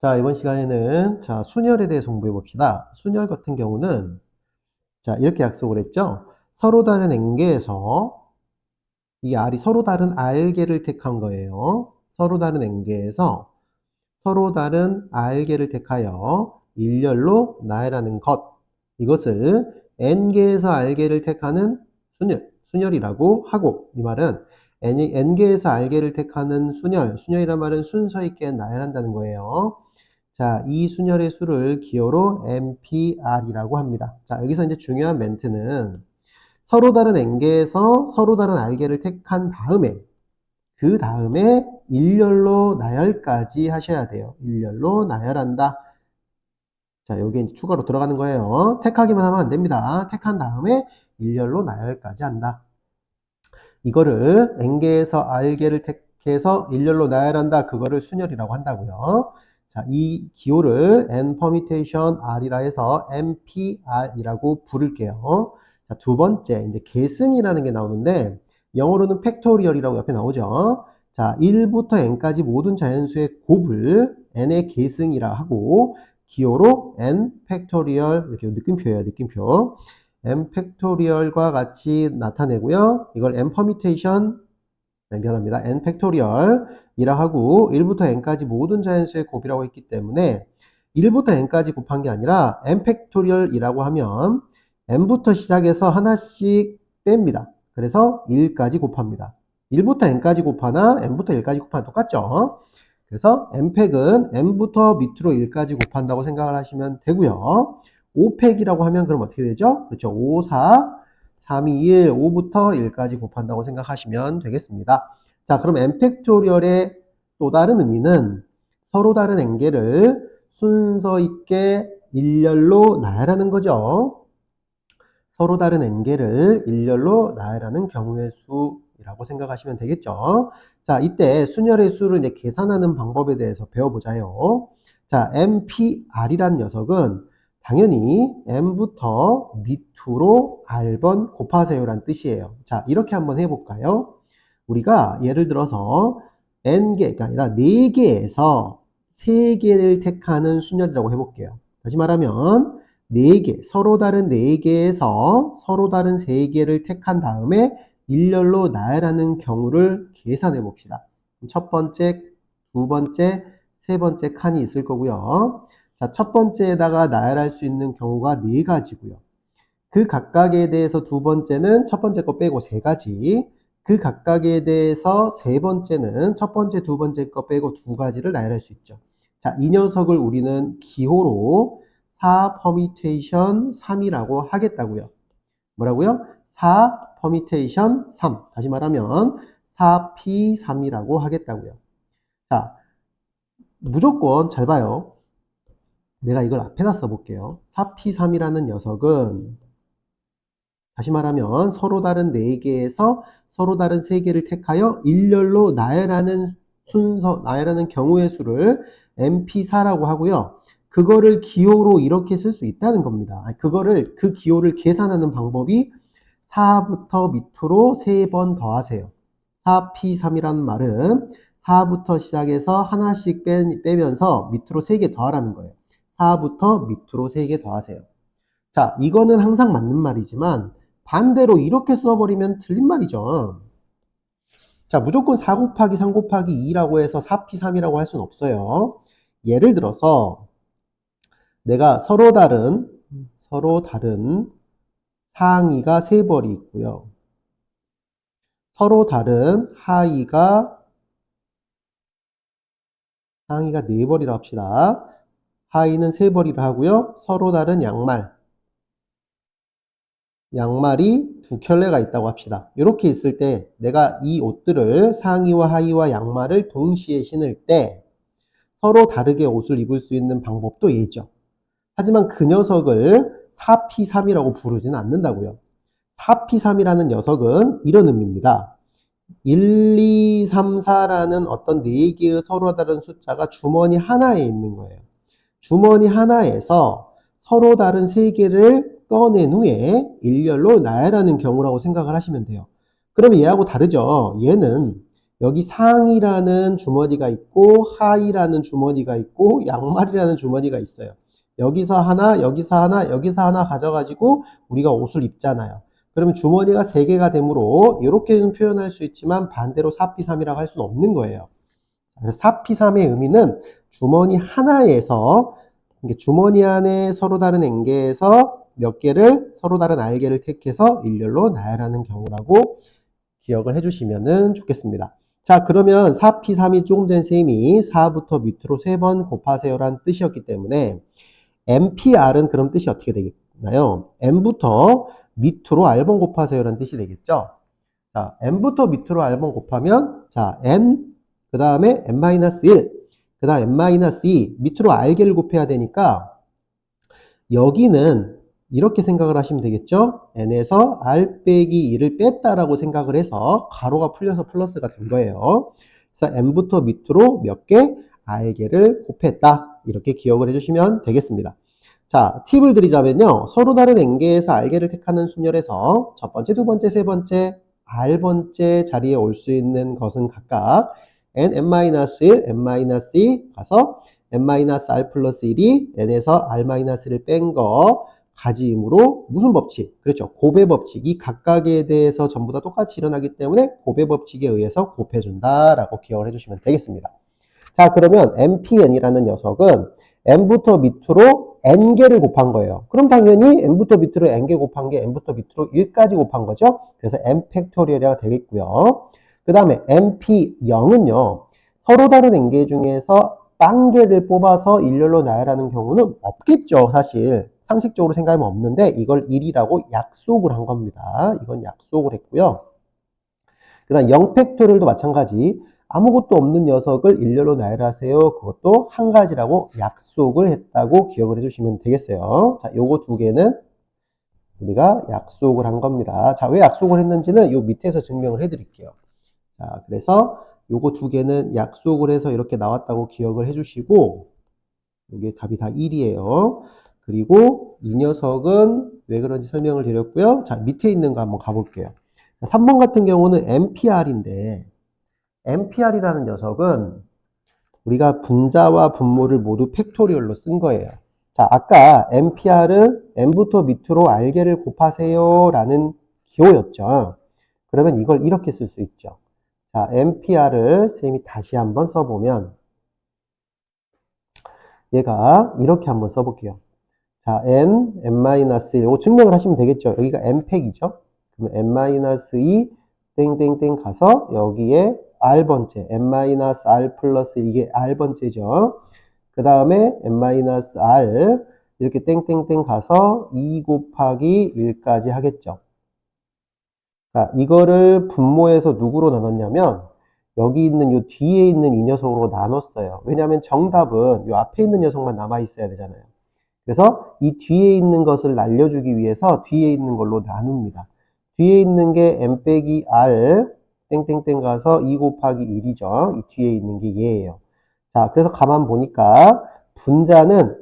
자, 이번 시간에는 순열에 대해서 공부해 봅시다. 순열 같은 경우는 이렇게 약속을 했죠. 서로 다른 N개에서 이 R이 서로 다른 R개를 택한 거예요. 서로 다른 N개에서 서로 다른 R개를 택하여 일렬로 나열하는 것. 이것을 N개에서 R개를 택하는 순열이라고 하고, 이 말은 N개에서 R개를 택하는 순열이란 말은 순서 있게 나열한다는 거예요. 자, 이 순열의 수를 기호로 NPR이라고 합니다. 자, 여기서 이제 중요한 멘트는 서로 다른 N개에서 서로 다른 R개를 택한 다음에 그 다음에 일렬로 나열까지 하셔야 돼요. 일렬로 나열한다. 자, 여기 이제 추가로 들어가는 거예요. 택하기만 하면 안 됩니다. 택한 다음에 일렬로 나열까지 한다. 이거를 N개에서 R개를 택해서 일렬로 나열한다. 그거를 순열이라고 한다고요. 자, 이 기호를 N permutation R이라 해서 NPR이라고 부를게요. 자, 두 번째, 이제 계승이라는 게 나오는데, 영어로는 팩토리얼이라고 옆에 나오죠. 자, 1부터 N까지 모든 자연수의 곱을 N의 계승이라 하고, 기호로 N 팩토리얼, 이렇게 느낌표예요, 느낌표. n 팩토리얼과 같이 나타내고요. 이걸 n 퍼뮤테이션, 미안합니다. n 팩토리얼이라 하고 1부터 n까지 모든 자연수의 곱이라고 했기 때문에 1부터 n까지 곱한 게 아니라 n 팩토리얼이라고 하면 n부터 시작해서 하나씩 뺍니다. 그래서 1까지 곱합니다. 1부터 n까지 곱하나 n부터 1까지 곱하나 똑같죠? 그래서 n팩은 n부터 밑으로 1까지 곱한다고 생각을 하시면 되고요. 5팩이라고 하면 그럼 어떻게 되죠? 그렇죠. 5, 4, 3, 2, 1, 5부터 1까지 곱한다고 생각하시면 되겠습니다. 자, 그럼 n팩토리얼의 또 다른 의미는 서로 다른 n개를 순서 있게 일렬로 나열하는 거죠. 서로 다른 n개를 일렬로 나열하는 경우의 수라고 생각하시면 되겠죠. 자, 이때 순열의 수를 이제 계산하는 방법에 대해서 배워보자요. 자, NPR이란 녀석은 당연히 N부터 밑으로 R번 곱하세요란 뜻이에요. 자, 이렇게 한번 해볼까요? 우리가 예를 들어서 N개가 아니라 4개에서 3개를 택하는 순열이라고 해볼게요. 다시 말하면 4개, 서로 다른 4개에서 서로 다른 3개를 택한 다음에 일렬로 나열하는 경우를 계산해 봅시다. 첫 번째, 두 번째, 세 번째 칸이 있을 거고요. 자, 첫 번째에다가 나열할 수 있는 경우가 4가지고요. 그 각각에 대해서 두 번째는 첫 번째 거 빼고 3가지, 그 각각에 대해서 세 번째는 첫 번째, 두 번째 거 빼고 2가지를 나열할 수 있죠. 자, 이 녀석을 우리는 기호로 4 permutation 3이라고 하겠다고요. 뭐라고요? 4 permutation 3. 다시 말하면 4p3이라고 하겠다고요. 자, 무조건 잘 봐요. 내가 이걸 앞에다 써볼게요. 4p3이라는 녀석은 다시 말하면 서로 다른 4개에서 서로 다른 3개를 택하여 일렬로 나열하는 순서, 나열하는 경우의 수를 MP4라고 하고요. 그거를 기호로 이렇게 쓸 수 있다는 겁니다. 그 기호를 계산하는 방법이 4부터 밑으로 3번 더하세요. 4P3이라는 말은 4부터 시작해서 하나씩 빼면서 밑으로 3개 더하라는 거예요. 4부터 밑으로 3개 더하세요. 자, 이거는 항상 맞는 말이지만 반대로 이렇게 써버리면 틀린 말이죠. 자, 무조건 4 곱하기 3 곱하기 2라고 해서 4p3이라고 할 수는 없어요. 예를 들어서 내가 서로 다른 상위가 3벌이 있고요. 서로 다른 상위가 4벌이라 합시다. 하의는 3벌이라 하고요. 서로 다른 양말이 2켤레가 있다고 합시다. 이렇게 있을 때 내가 이 옷들을 상의와 하의와 양말을 동시에 신을 때 서로 다르게 옷을 입을 수 있는 방법도 있죠. 하지만 그 녀석을 4p3이라고 부르지는 않는다고요. 4p3이라는 녀석은 이런 의미입니다. 1, 2, 3, 4라는 어떤 4개의 서로 다른 숫자가 주머니 하나에 있는 거예요. 주머니 하나에서 서로 다른 3개를 꺼낸 후에 일렬로 나열하는 경우라고 생각을 하시면 돼요. 그럼 얘하고 다르죠. 얘는 여기 상이라는 주머니가 있고 하이라는 주머니가 있고 양말이라는 주머니가 있어요. 여기서 하나, 여기서 하나, 여기서 하나 가져가지고 우리가 옷을 입잖아요. 그러면 주머니가 3개가 되므로 이렇게는 표현할 수 있지만 반대로 4P3이라고 할 수는 없는 거예요. 그래서 4P3의 의미는 주머니 하나에서 주머니 안에 서로 다른 N개에서 몇 개를 서로 다른 R개를 택해서 일렬로 나열하는 경우라고 기억을 해주시면 좋겠습니다. 자, 그러면 4P3이 조금 전 쌤이 4부터 밑으로 3번 곱하세요라는 뜻이었기 때문에 MPR은 그럼 뜻이 어떻게 되겠나요? M부터 밑으로 R번 곱하세요라는 뜻이 되겠죠? 자, N부터 밑으로 R번 곱하면 자, N 그 다음에 N-1 그 다음 N-2 밑으로 R개를 곱해야 되니까 여기는 이렇게 생각을 하시면 되겠죠? N에서 R 빼기 2를 뺐다라고 생각을 해서 가로가 풀려서 플러스가 된 거예요. 그래서 N부터 밑으로 몇 개? R개를 곱했다. 이렇게 기억을 해주시면 되겠습니다. 자, 팁을 드리자면요. 서로 다른 N개에서 R개를 택하는 순열에서 첫 번째, 두 번째, 세 번째, R번째 자리에 올 수 있는 것은 각각 N, N-1, N-2 가서 N-R 플러스 1이 N에서 R-를 뺀 거 가지이므로 무슨 법칙? 그렇죠. 곱의 법칙. 이 각각에 대해서 전부 다 똑같이 일어나기 때문에 곱의 법칙에 의해서 곱해준다라고 기억을 해주시면 되겠습니다. 자, 그러면 MPN이라는 녀석은 N부터 밑으로 N개를 곱한 거예요. 그럼 당연히 N부터 밑으로 N개 곱한 게 N부터 밑으로 1까지 곱한 거죠. 그래서 N 팩토리얼이 되겠고요. 그 다음에 MP0은요. 서로 다른 N개 중에서 빵개를 뽑아서 일렬로 나열하는 경우는 없겠죠. 사실 상식적으로 생각하면 없는데 이걸 1이라고 약속을 한 겁니다. 이건 약속을 했고요. 그 다음 0팩토리얼도 마찬가지. 아무것도 없는 녀석을 일렬로 나열하세요. 그것도 한 가지라고 약속을 했다고 기억을 해주시면 되겠어요. 자, 요거 두 개는 우리가 약속을 한 겁니다. 자, 왜 약속을 했는지는 요 밑에서 증명을 해드릴게요. 자, 그래서 요거 두 개는 약속을 해서 이렇게 나왔다고 기억을 해주시고, 이게 답이 다 1이에요. 그리고 이 녀석은 왜 그런지 설명을 드렸고요. 자, 밑에 있는 거 한번 가볼게요. 3번 같은 경우는 MPR인데, MPR이라는 녀석은 우리가 분자와 분모를 모두 팩토리얼로 쓴 거예요. 자, 아까 MPR은 N부터 밑으로 R개를 곱하세요 라는 기호였죠. 그러면 이걸 이렇게 쓸 수 있죠. 자, MPR을 쌤이 다시 한번 써보면 얘가 이렇게 한번 써볼게요. 자, N, N-1 이거 증명을 하시면 되겠죠. 여기가 N팩이죠. 그러면 N-2 땡땡땡 가서 여기에 R번째 N-R 플러스 이게 R번째죠. 그 다음에 N-R 이렇게 땡땡땡 가서 2 곱하기 1까지 하겠죠. 자, 이거를 분모에서 누구로 나눴냐면 여기 있는 요 뒤에 있는 이 녀석으로 나눴어요. 왜냐하면 정답은 요 앞에 있는 녀석만 남아 있어야 되잖아요. 그래서 이 뒤에 있는 것을 날려주기 위해서 뒤에 있는 걸로 나눕니다. 뒤에 있는 게 n 빼기 r 땡땡땡 가서 2 곱하기 1이죠. 이 뒤에 있는 게 얘예요. 자, 그래서 가만 보니까 분자는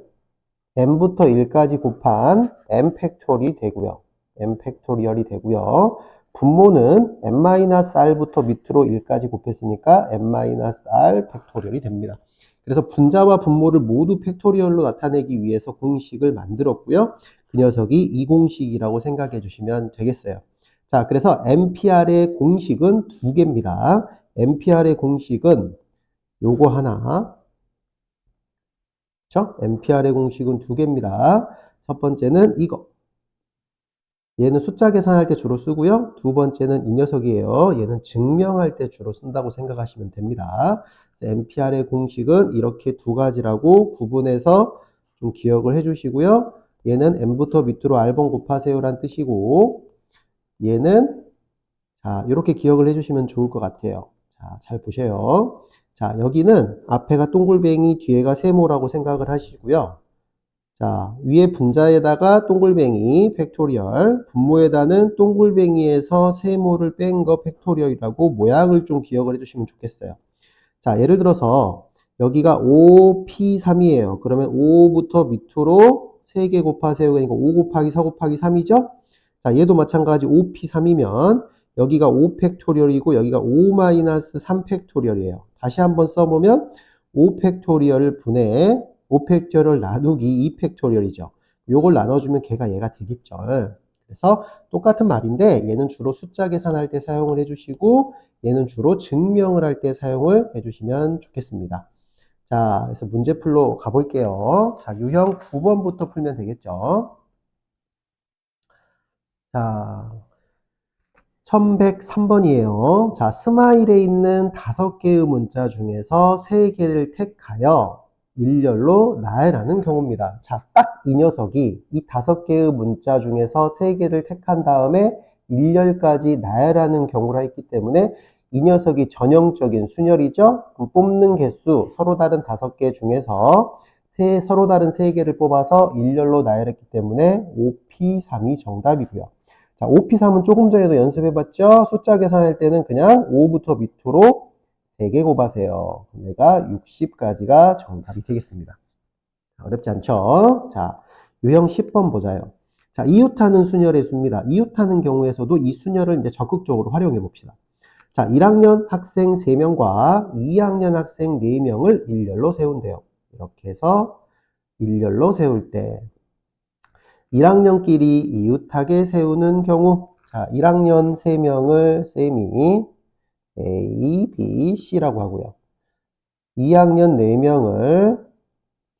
n부터 1까지 곱한 n 팩토리 되고요. n 팩토리얼이 되고요. 분모는 n-r부터 밑으로 1까지 곱했으니까 n-r 팩토리얼이 됩니다. 그래서 분자와 분모를 모두 팩토리얼로 나타내기 위해서 공식을 만들었고요. 그 녀석이 이 공식이라고 생각해 주시면 되겠어요. 자, 그래서 MPR의 공식은 두 개입니다. MPR의 공식은 요거 하나, 그렇죠? MPR의 공식은 두 개입니다. 첫 번째는 이거. 얘는 숫자 계산할 때 주로 쓰고요. 두 번째는 이 녀석이에요. 얘는 증명할 때 주로 쓴다고 생각하시면 됩니다. MPR의 공식은 이렇게 두 가지라고 구분해서 좀 기억을 해주시고요. 얘는 N부터 밑으로 R번 곱하세요 라는 뜻이고 얘는 자 이렇게 기억을 해주시면 좋을 것 같아요. 자, 잘 보세요. 자, 여기는 앞에가 동글뱅이 뒤에가 세모라고 생각을 하시고요. 자, 위에 분자에다가 동글뱅이 팩토리얼, 분모에다는 동글뱅이에서 세모를 뺀 거 팩토리얼이라고 모양을 좀 기억을 해주시면 좋겠어요. 자, 예를 들어서 여기가 5P3이에요. 그러면 5부터 밑으로 3개 곱하세요. 그러니까 5 곱하기 4 곱하기 3이죠? 자, 얘도 마찬가지 5P3이면 여기가 5팩토리얼이고 여기가 5-3팩토리얼이에요. 다시 한번 써보면 5팩토리얼 분의 5팩토리얼 나누기 2팩토리얼이죠. 요걸 나눠주면 얘가 되겠죠. 그래서 똑같은 말인데 얘는 주로 숫자 계산할 때 사용을 해주시고 얘는 주로 증명을 할 때 사용을 해주시면 좋겠습니다. 자, 그래서 문제풀로 가볼게요. 자, 유형 9번부터 풀면 되겠죠. 자, 1103번이에요. 자, 스마일에 있는 5개의 문자 중에서 3개를 택하여 일렬로 나열하는 경우입니다. 자, 딱 이 녀석이 이 5개의 문자 중에서 3개를 택한 다음에 일렬까지 나열하는 경우라 했기 때문에 이 녀석이 전형적인 순열이죠. 그럼 뽑는 개수 서로 다른 5개 중에서 서로 다른 3개를 뽑아서 일렬로 나열했기 때문에 5P3이 정답이고요. 자, OP3은 조금 전에도 연습해봤죠? 숫자 계산할 때는 그냥 5부터 밑으로 3개 곱하세요. 얘가 60까지가 정답이 되겠습니다. 어렵지 않죠? 자, 유형 10번 보자요. 자, 이웃하는 순열의 수입니다. 이웃하는 경우에서도 이 순열을 이제 적극적으로 활용해 봅시다. 자, 1학년 학생 3명과 2학년 학생 4명을 일렬로 세운대요. 이렇게 해서 일렬로 세울 때 1학년끼리 이웃하게 세우는 경우, 자, 1학년 3명을 쌤이 A, B, C라고 하고요. 2학년 4명을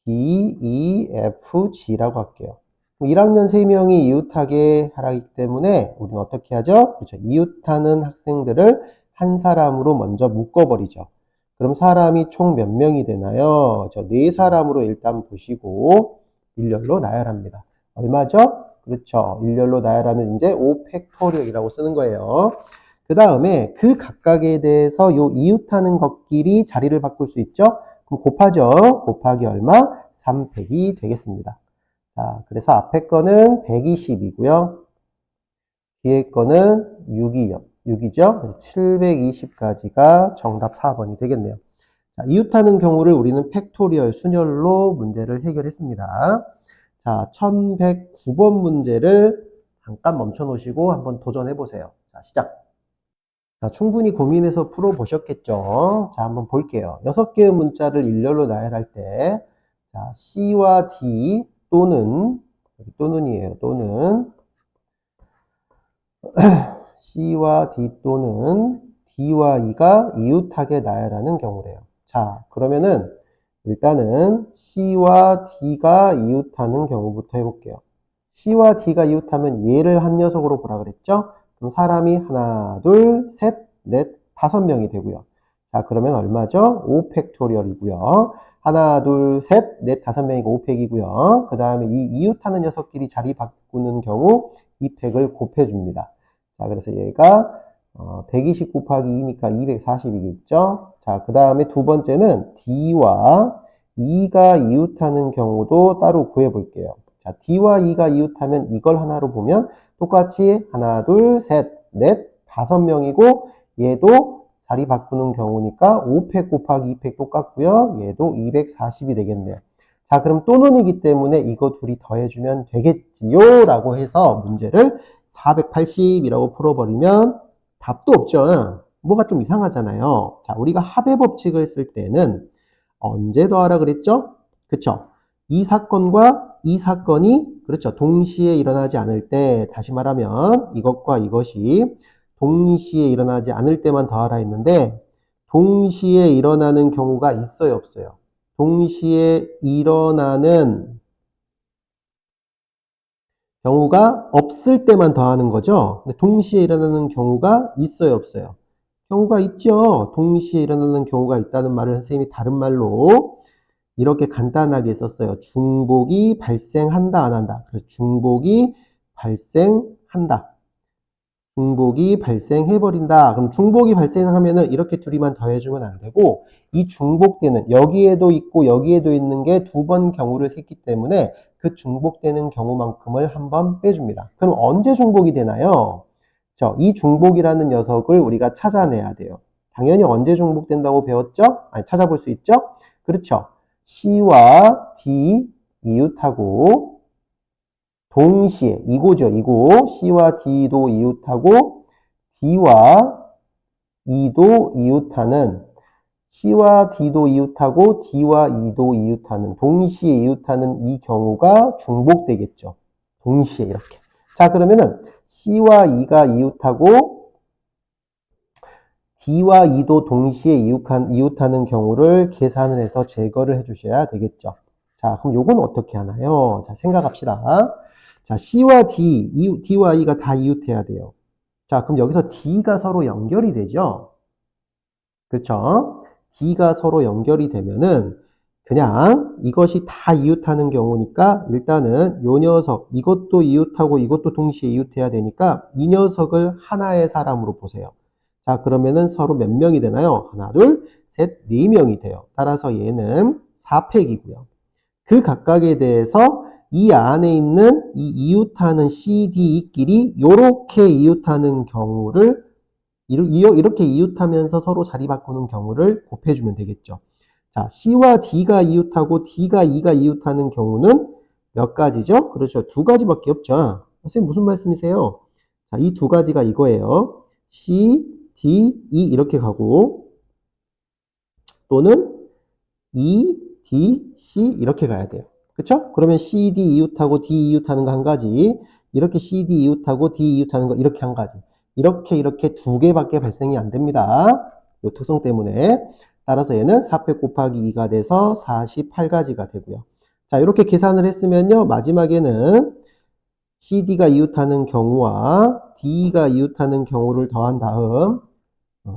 D, E, F, G라고 할게요. 1학년 3명이 이웃하게 하라기 때문에 우리는 어떻게 하죠? 그렇죠. 이웃하는 학생들을 한 사람으로 먼저 묶어버리죠. 그럼 사람이 총 몇 명이 되나요? 4사람으로 일단 보시고 일렬로 나열합니다. 얼마죠? 그렇죠. 일렬로 나열하면 이제 5팩토리얼이라고 쓰는 거예요. 그 다음에 그 각각에 대해서 요 이웃하는 것끼리 자리를 바꿀 수 있죠? 그럼 곱하죠. 곱하기 얼마? 3팩이 되겠습니다. 자, 그래서 앞에 거는 120이고요. 뒤에 거는 6이죠. 720까지가 정답 4번이 되겠네요. 자, 이웃하는 경우를 우리는 팩토리얼 순열로 문제를 해결했습니다. 자, 1109번 문제를 잠깐 멈춰 놓으시고 한번 도전해 보세요. 자, 시작. 자, 충분히 고민해서 풀어보셨겠죠? 자, 한번 볼게요. 6개의 문자를 일렬로 나열할 때, 자, C와 D 또는, 또는이에요. 또는, C와 D 또는 D와 E가 이웃하게 나열하는 경우래요. 자, 그러면은, 일단은 C와 D가 이웃하는 경우부터 해볼게요. C와 D가 이웃하면 얘를 한 녀석으로 보라 그랬죠? 그럼 사람이 하나, 둘, 셋, 넷, 5명이 되고요. 자, 그러면 얼마죠? 5팩토리얼이고요. 하나, 둘, 셋, 넷, 5명이고 5팩이고요. 그 다음에 이 이웃하는 녀석끼리 자리 바꾸는 경우 2팩을 곱해줍니다. 자, 그래서 얘가 120 곱하기 2니까 240이겠죠? 자, 그 다음에 두 번째는 D와 E가 이웃하는 경우도 따로 구해볼게요. 자, D와 E가 이웃하면 이걸 하나로 보면 똑같이 하나, 둘, 셋, 넷, 5명이고 얘도 자리 바꾸는 경우니까 5팩 곱하기 2팩 똑같고요. 얘도 240이 되겠네요. 자, 그럼 또는이기 때문에 이거 둘이 더해주면 되겠지요? 라고 해서 문제를 480이라고 풀어버리면 답도 없죠. 뭐가 좀 이상하잖아요. 자, 우리가 합의 법칙을 쓸 때는 언제 더하라 그랬죠? 그쵸? 이 사건과 이 사건이 그렇죠. 동시에 일어나지 않을 때, 다시 말하면 이것과 이것이 동시에 일어나지 않을 때만 더하라 했는데 동시에 일어나는 경우가 있어요, 없어요? 동시에 일어나는 경우가 없을 때만 더하는 거죠. 근데 동시에 일어나는 경우가 있어요, 없어요? 경우가 있죠. 동시에 일어나는 경우가 있다는 말을 선생님이 다른 말로 이렇게 간단하게 썼어요. 중복이 발생한다, 안 한다. 그래서 중복이 발생한다. 중복이 발생해버린다. 그럼 중복이 발생하면은 이렇게 둘이만 더해주면 안 되고, 이 중복되는, 여기에도 있고 여기에도 있는 게 2번 경우를 셌기 때문에 그 중복되는 경우만큼을 한번 빼줍니다. 그럼 언제 중복이 되나요? 이 중복이라는 녀석을 우리가 찾아내야 돼요. 당연히 언제 중복된다고 배웠죠? 아니, 찾아볼 수 있죠? 그렇죠. C와 D 이웃하고 동시에 이고죠. 이고 C와 D도 이웃하고 D와 E도 이웃하는 C와 D도 이웃하고 D와 E도 이웃하는 동시에 이웃하는 이 경우가 중복되겠죠. 동시에 이렇게. 자, 그러면은 C와 E가 이웃하고 D와 E도 동시에 이웃하는 경우를 계산을 해서 제거를 해주셔야 되겠죠. 자, 그럼 요건 어떻게 하나요? 자, 생각합시다. 자, C와 D와 E가 다 이웃해야 돼요. 자, 그럼 여기서 D가 서로 연결이 되죠? 그렇죠? D가 서로 연결이 되면은 그냥 이것이 다 이웃하는 경우니까 일단은 요 녀석, 이것도 이웃하고 이것도 동시에 이웃해야 되니까 이 녀석을 하나의 사람으로 보세요. 자, 그러면은 서로 몇 명이 되나요? 하나, 둘, 셋, 네 명이 돼요. 따라서 얘는 4팩이고요. 그 각각에 대해서 이 안에 있는 이 이웃하는 CD끼리 요렇게 이웃하는 경우를 이렇게 이웃하면서 서로 자리 바꾸는 경우를 곱해주면 되겠죠. 자, C와 D가 이웃하고 D가 E가 이웃하는 경우는 몇 가지죠? 그렇죠. 두 가지밖에 없죠. 선생님 무슨 말씀이세요? 자, 이 두 가지가 이거예요. C, D, E 이렇게 가고 또는 E, D, C 이렇게 가야 돼요. 그쵸? 그러면 C, D 이웃하고 D 이웃하는 거 한 가지, 이렇게 C, D 이웃하고 D 이웃하는 거 이렇게 한 가지. 이렇게 두 개밖에 발생이 안 됩니다. 이 특성 때문에. 따라서 얘는 4팩 곱하기 2가 돼서 48가지가 되고요. 자, 이렇게 계산을 했으면요. 마지막에는 CD가 이웃하는 경우와 D가 이웃하는 경우를 더한 다음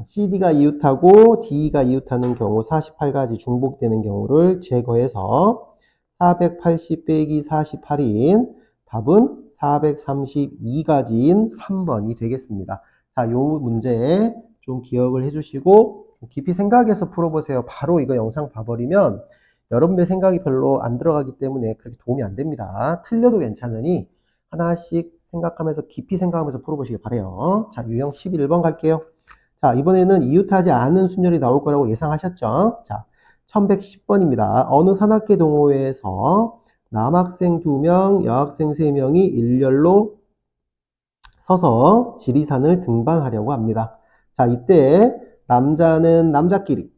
CD가 이웃하고 D가 이웃하는 경우 48가지 중복되는 경우를 제거해서 480 빼기 48인 답은 432가지인 3번이 되겠습니다. 자, 요 문제 좀 기억을 해주시고 좀 깊이 생각해서 풀어보세요. 바로 이거 영상 봐버리면 여러분들 생각이 별로 안 들어가기 때문에 그렇게 도움이 안 됩니다. 틀려도 괜찮으니 하나씩 생각하면서 깊이 생각하면서 풀어보시길 바래요. 자, 유형 11번 갈게요. 자, 이번에는 이웃하지 않은 순열이 나올 거라고 예상하셨죠? 자, 1110번입니다. 어느 산악계 동호회에서 남학생 2명, 여학생 3명이 일렬로 서서 지리산을 등반하려고 합니다. 자, 이때 남자는 남자끼리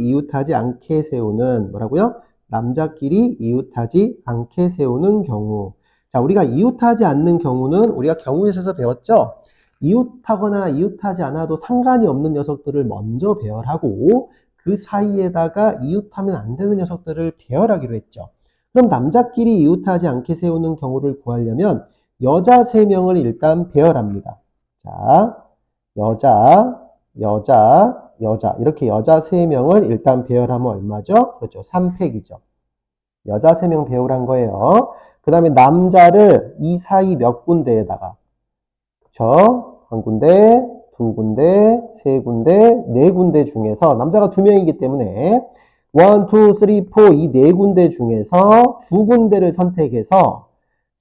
이웃하지 않게 세우는 뭐라고요? 남자끼리 이웃하지 않게 세우는 경우. 자, 우리가 이웃하지 않는 경우는 우리가 경우에서 배웠죠? 이웃하거나 이웃하지 않아도 상관이 없는 녀석들을 먼저 배열하고 그 사이에다가 이웃하면 안 되는 녀석들을 배열하기로 했죠. 그럼 남자끼리 이웃하지 않게 세우는 경우를 구하려면 여자 3명을 일단 배열합니다. 자, 여자 이렇게 여자 3명을 일단 배열하면 얼마죠? 그렇죠. 3팩이죠. 여자 3명 배열한 거예요. 그 다음에 남자를 이 사이 몇 군데에다가 그렇죠? 한 군데, 두 군데, 세 군데, 네 군데 중에서 남자가 2명이기 때문에 1, 2, 3, 4 이 네 군데 중에서 두 군데를 선택해서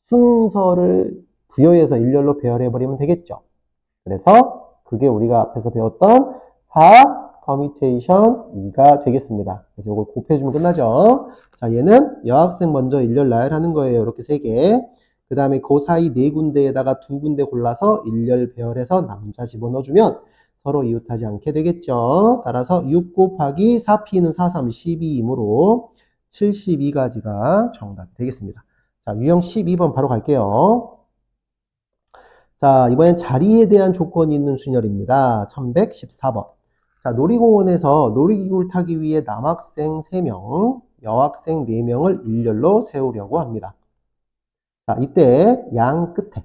순서를 부여해서 일렬로 배열해버리면 되겠죠. 그래서 그게 우리가 앞에서 배웠던 4 permutation 2가 되겠습니다. 그래서 이걸 곱해주면 끝나죠. 자, 얘는 여학생 먼저 일렬 나열하는 거예요. 이렇게 3개. 그 다음에 그 사이 네 군데에다가 두 군데 골라서 일렬 배열해서 남자 집어넣어주면 서로 이웃하지 않게 되겠죠. 따라서 6 곱하기 4p는 4, 3, 12이므로 72가지가 정답이 되겠습니다. 자, 유형 12번 바로 갈게요. 자, 이번엔 자리에 대한 조건이 있는 순열입니다. 1114번. 자, 놀이공원에서 놀이기구를 타기 위해 남학생 3명, 여학생 4명을 일렬로 세우려고 합니다. 자, 이때 양 끝에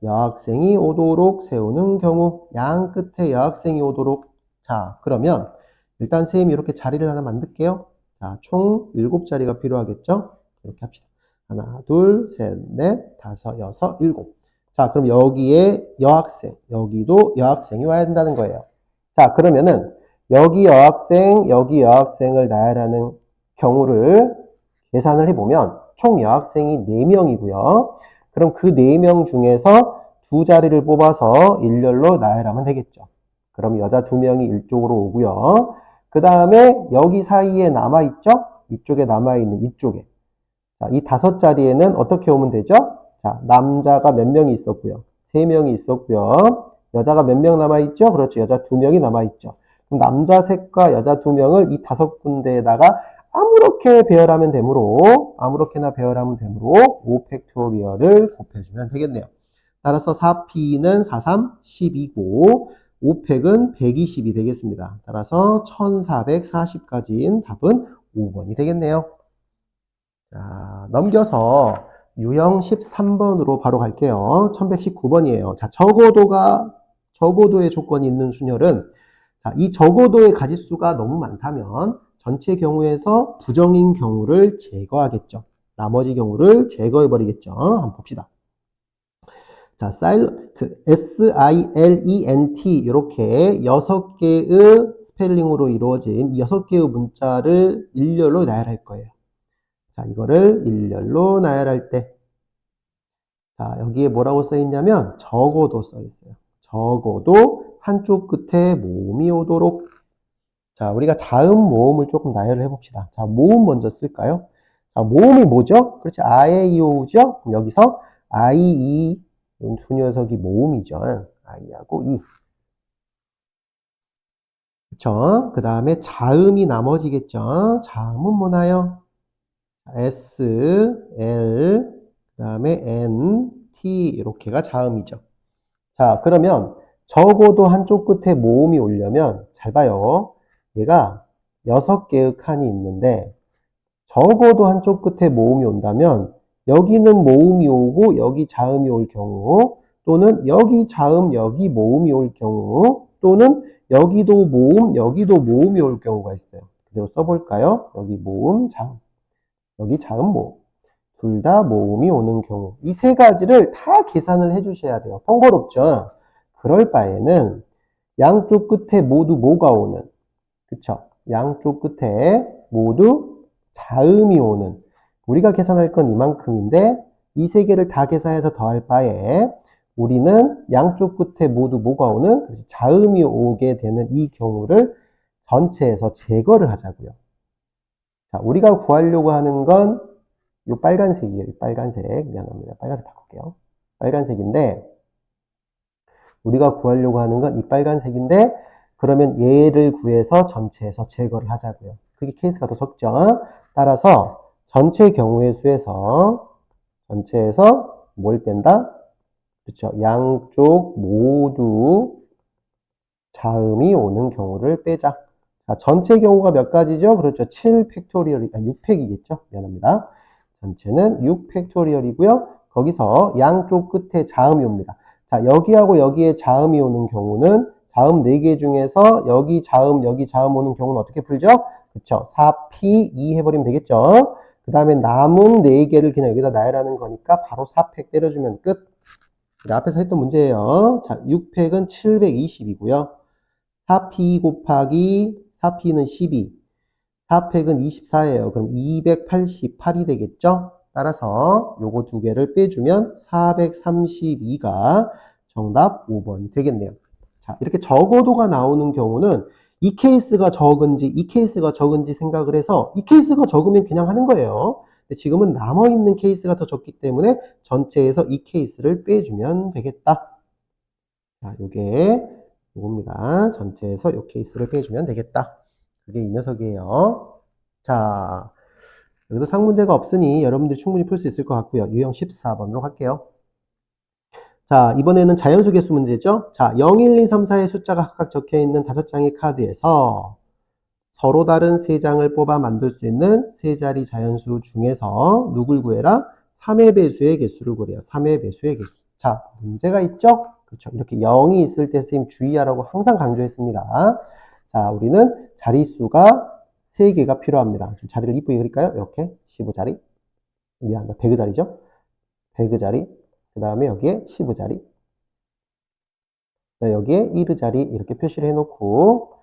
여학생이 오도록 세우는 경우, 양 끝에 여학생이 오도록. 자, 그러면 일단 선생님이 이렇게 자리를 하나 만들게요. 자, 총 7자리가 필요하겠죠? 이렇게 합시다. 하나, 둘, 셋, 넷, 다섯, 여섯, 일곱. 자, 그럼 여기에 여학생, 여기도 여학생이 와야 된다는 거예요. 자, 그러면은 여기 여학생을 나열하는 경우를 계산을 해보면 총 여학생이 4명이고요. 그럼 그 4명 중에서 두 자리를 뽑아서 일렬로 나열하면 되겠죠. 그럼 여자 2명이 이쪽으로 오고요. 그 다음에 여기 사이에 남아있죠? 이쪽에 남아있는 이쪽에. 자, 이 5자리에는 어떻게 오면 되죠? 자, 남자가 몇 명이 있었고요. 3명이 있었고요. 여자가 몇 명 남아있죠? 그렇죠. 여자 2명이 남아있죠. 그럼 남자 셋과 여자 2명을 이 5군데에다가 아무렇게 배열하면 되므로, 아무렇게나 배열하면 되므로 5팩토리얼을 곱해주면 되겠네요. 따라서 4p는 43, 12고 5팩은 120이 되겠습니다. 따라서 1440까지인 답은 5번이 되겠네요. 자, 넘겨서 유형 13번으로 바로 갈게요. 1119번이에요. 자, 적어도의 조건이 있는 순열은, 자, 이 적어도의 가지수가 너무 많다면 전체 경우에서 부정인 경우를 제거하겠죠. 나머지 경우를 제거해버리겠죠. 한번 봅시다. 자, silent, S-I-L-E-N-T 이렇게 6개의 스펠링으로 이루어진 이 6개의 문자를 일렬로 나열할 거예요. 자, 이거를 일렬로 나열할 때, 자, 여기에 뭐라고 써 있냐면 적어도 써 있어요. 적어도 한쪽 끝에 모음이 오도록. 자, 우리가 자음 모음을 조금 나열을 해봅시다. 자, 모음 먼저 쓸까요? 자, 모음이 뭐죠? 그렇지, 아에이오우죠? 그럼 여기서 아이, 이, 두 녀석이 모음이죠. 아이하고 이. 그쵸? 그 다음에 자음이 나머지겠죠? 자음은 뭐나요? S, L, 그 다음에 N, T 이렇게가 자음이죠. 자, 그러면 적어도 한쪽 끝에 모음이 오려면 잘 봐요. 얘가 6개의 칸이 있는데 적어도 한쪽 끝에 모음이 온다면 여기는 모음이 오고 여기 자음이 올 경우, 또는 여기 자음 여기 모음이 올 경우, 또는 여기도 모음 여기도 모음이 올 경우가 있어요. 그대로 써볼까요? 여기 모음 자음, 여기 자음 모음, 둘 다 모음이 오는 경우, 이 세 가지를 다 계산을 해 주셔야 돼요. 번거롭죠? 그럴 바에는 양쪽 끝에 모두 뭐가 오는, 그쵸? 양쪽 끝에 모두 자음이 오는, 우리가 계산할 건 이만큼인데 이 세 개를 다 계산해서 더할 바에 우리는 양쪽 끝에 모두 뭐가 오는, 자음이 오게 되는 이 경우를 전체에서 제거를 하자고요. 자, 우리가 구하려고 하는 건 이 빨간색이에요. 이 빨간색. 미안합니다. 빨간색 바꿀게요. 빨간색인데, 우리가 구하려고 하는 건 이 빨간색인데, 그러면 얘를 구해서 전체에서 제거를 하자고요. 그게 케이스가 더 적죠. 따라서 전체 경우의 수에서, 전체에서 뭘 뺀다? 그렇죠. 양쪽 모두 자음이 오는 경우를 빼자. 자, 전체 경우가 몇 가지죠? 그렇죠. 7 팩토리얼이, 6팩이겠죠. 미안합니다. 전체는 6 팩토리얼이고요. 거기서 양쪽 끝에 자음이 옵니다. 자, 여기하고 여기에 자음이 오는 경우는 자음 4개 중에서 여기 자음 오는 경우는 어떻게 풀죠? 그쵸. 4P2 해버리면 되겠죠. 그 다음에 남은 4개를 그냥 여기다 나열하는 거니까 바로 4팩 때려주면 끝. 앞에서 했던 문제예요. 자, 6팩은 720이고요. 4P 곱하기 4P는 12, 4팩은 24예요. 그럼 288이 되겠죠? 따라서 요거 두 개를 빼주면 432가 정답 5번이 되겠네요. 자, 이렇게 적어도가 나오는 경우는 이 케이스가 적은지 이 케이스가 적은지 생각을 해서 이 케이스가 적으면 그냥 하는 거예요. 근데 지금은 남아있는 케이스가 더 적기 때문에 전체에서 이 케이스를 빼주면 되겠다. 자, 요겁니다. 전체에서 요 케이스를 빼주면 되겠다. 그게 이 녀석이에요. 자, 여기도 상문제가 없으니 여러분들이 충분히 풀 수 있을 것 같고요. 유형 14번으로 갈게요. 자, 이번에는 자연수 개수 문제죠. 자, 0, 1, 2, 3, 4의 숫자가 각각 적혀있는 5장의 카드에서 서로 다른 3장을 뽑아 만들 수 있는 3자리 자연수 중에서 누굴 구해라? 3의 배수의 개수를 구해요. 3의 배수의 개수. 자, 문제가 있죠? 그렇죠. 이렇게 0이 있을 때 선생님 주의하라고 항상 강조했습니다. 자, 우리는 자릿수가 3개가 필요합니다. 좀 자리를 이쁘게 그릴까요? 이렇게 15자리. 미안합니다. 100자리죠? 100자리. 그 다음에 여기에 15자리. 여기에 1자리 이렇게 표시를 해놓고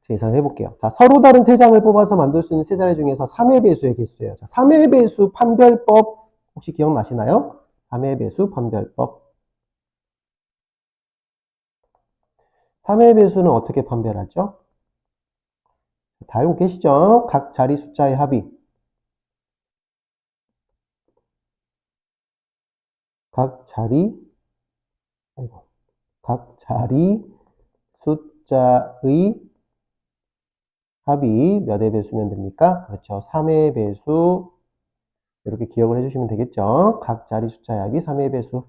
계산을 해볼게요. 자, 서로 다른 3장을 뽑아서 만들 수 있는 3자리 중에서 3의 배수의 개수예요. 자, 3의 배수 판별법 혹시 기억나시나요? 3의 배수 판별법. 3의 배수는 어떻게 판별하죠? 다 알고 계시죠? 각 자리 숫자의 합이 각 자리, 아이고, 각 자리 숫자의 합이 몇 의 배수면 됩니까? 그렇죠. 3의 배수. 이렇게 기억을 해주시면 되겠죠. 각 자리 숫자의 합이 3의 배수.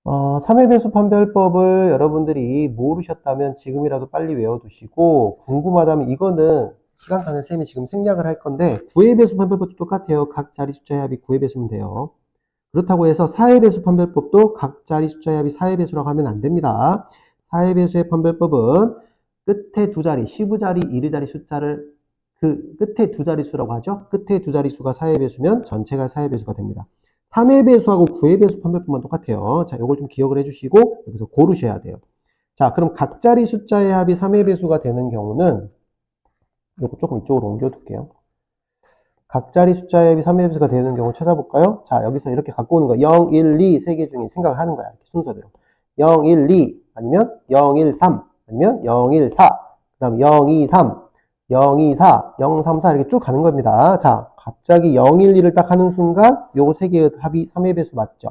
3의 배수 판별법을 여러분들이 모르셨다면 지금이라도 빨리 외워두시고, 궁금하다면 이거는 시간 가는 쌤이 지금 생략을 할 건데, 9의 배수 판별법도 똑같아요. 각 자리 숫자의 합이 9의 배수면 돼요. 그렇다고 해서 4의 배수 판별법도 각 자리 숫자의 합이 4의 배수라고 하면 안 됩니다. 4의 배수의 판별법은 끝에 두 자리, 10자리, 1자리 숫자를 그 끝에 두 자릿수라고 하죠. 끝에 두 자릿수가 4의 배수면 전체가 4의 배수가 됩니다. 3의 배수하고 9의 배수 판별법만 똑같아요. 자, 이걸 좀 기억을 해주시고 여기서 고르셔야 돼요. 자, 그럼 각 자리 숫자의 합이 3의 배수가 되는 경우는 이거 조금 이쪽으로 옮겨둘게요. 각 자리 숫자의 합이 3의 배수가 되는 경우 찾아볼까요? 자, 여기서 이렇게 갖고 오는 거 0, 1, 2 세 개 중에 생각을 하는 거야. 이렇게 순서대로. 0, 1, 2 아니면 0, 1, 3 아니면 0, 1, 4 그 다음 0, 2, 3 0, 2, 4 0, 3, 4 이렇게 쭉 가는 겁니다. 자, 갑자기 0, 1, 2를 딱 하는 순간 요거 세 개의 합이 3의 배수 맞죠?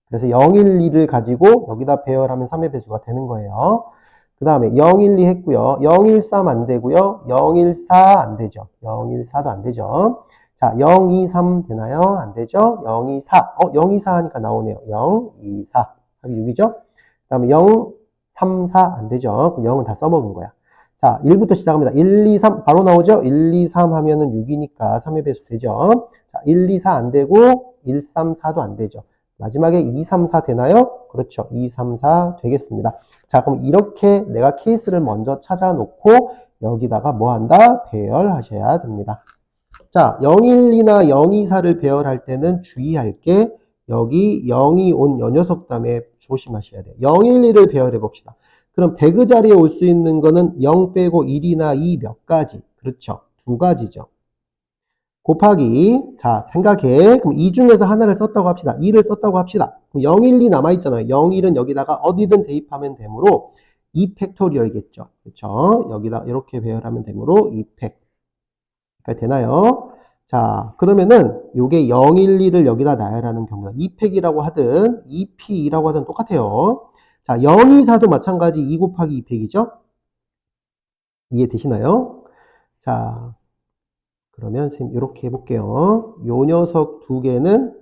그래서 0, 1, 2를 가지고 여기다 배열하면 3의 배수가 되는 거예요. 그 다음에 0, 1, 2 했고요. 0, 1, 3 안 되고요. 0, 1, 4 안 되죠. 0, 1, 4도 안 되죠. 자, 0, 2, 3 되나요? 안 되죠. 0, 2, 4. 0, 2, 4 하니까 나오네요. 0, 2, 4. 합이 6이죠. 그 다음에 0, 3, 4 안 되죠. 그럼 0은 다 써먹은 거야. 자, 1부터 시작합니다. 1, 2, 3 바로 나오죠? 1, 2, 3 하면은 6이니까 3의 배수 되죠. 자, 1, 2, 4 안 되고 1, 3, 4도 안 되죠. 마지막에 2, 3, 4 되나요? 그렇죠. 2, 3, 4 되겠습니다. 자, 그럼 이렇게 내가 케이스를 먼저 찾아놓고 여기다가 뭐 한다? 배열하셔야 됩니다. 자, 0, 1, 2나 0, 2, 4를 배열할 때는 주의할 게 여기 0이 온 요 녀석 다음에 조심하셔야 돼요. 0, 1, 2를 배열해 봅시다. 그럼 배그 자리에 올 수 있는 거는 0 빼고 1이나 2 몇 가지? 그렇죠. 두 가지죠. 곱하기, 자, 생각해. 그럼 이 중에서 하나를 썼다고 합시다. 2를 썼다고 합시다. 그럼 0, 1, 2 남아있잖아요. 0, 1은 여기다가 어디든 대입하면 되므로 2 팩토리얼이겠죠. 그렇죠. 여기다 이렇게 배열하면 되므로 2팩. 그러니까 되나요? 자, 그러면은 요게 0, 1, 2를 여기다 나열하는 경우다. 2팩이라고 하든 2P2라고 하든 똑같아요. 자, 0, 2, 4도 마찬가지 2 곱하기 2팩이죠. 이해되시나요? 자, 그러면 선생님 이렇게 해볼게요. 요 녀석 두 개는